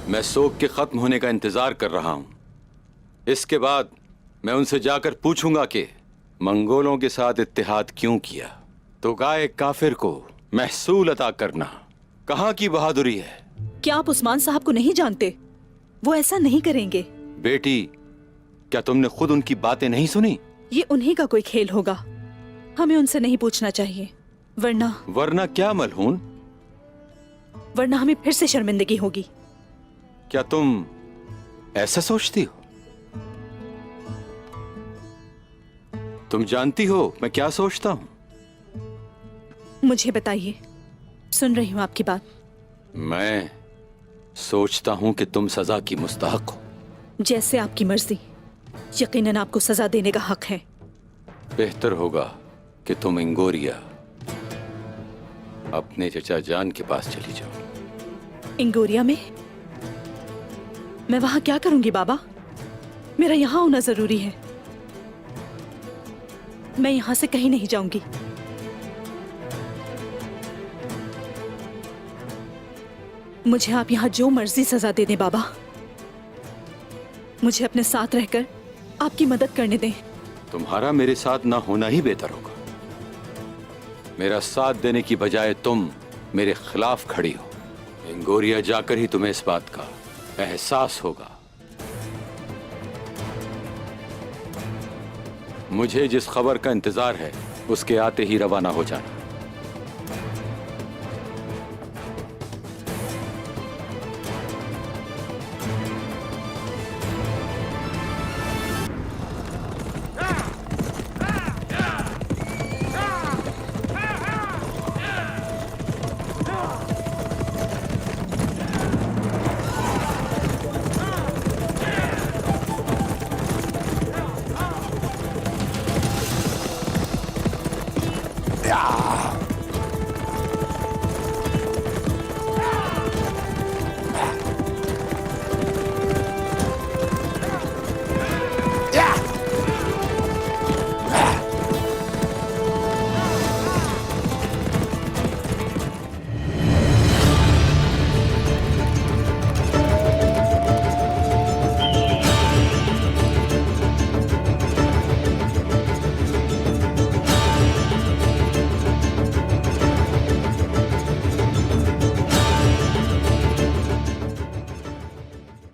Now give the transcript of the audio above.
मैं सोग के खत्म होने का इंतजार कर रहा हूं। इसके बाद मैं उनसे जाकर पूछूंगा कि मंगोलों के साथ इत्तेहाद क्यों किया। तो गाय काफिर को महसूल अता करना कहां की बहादुरी है। क्या आप उस्मान साहब को नहीं जानते? वो ऐसा नहीं करेंगे। बेटी, क्या तुमने खुद उनकी बातें नहीं सुनी? ये उन्हीं का कोई खेल होगा, हमें उनसे नहीं पूछना चाहिए, वरना क्या मलहून? वरना हमें फिर से शर्मिंदगी होगी। क्या तुम ऐसा सोचती हो? तुम जानती हो मैं क्या सोचता हूं? मुझे बताइए, सुन रही हूं आपकी बात। मैं सोचता हूं कि तुम सजा की मुस्तहक हो। जैसे आपकी मर्जी, यकीनन आपको सजा देने का हक है। बेहतर होगा कि तुम इंगोरिया अपने चचा जान के पास चली जाओ। इंगोरिया में? मैं वहां क्या करूंगी बाबा? मेरा यहां होना जरूरी है। मैं यहां से कहीं नहीं जाऊंगी। मुझे आप यहां जो मर्जी सजा दे दें बाबा, मुझे अपने साथ रहकर आपकी मदद करने दें। तुम्हारा मेरे साथ ना होना ही बेहतर होगा। मेरा साथ देने की बजाय तुम मेरे खिलाफ खड़ी हो। इंगोरिया जाकर ही तुम्हें इस बात का एहसास होगा। मुझे जिस खबर का इंतजार है उसके आते ही रवाना हो जाना।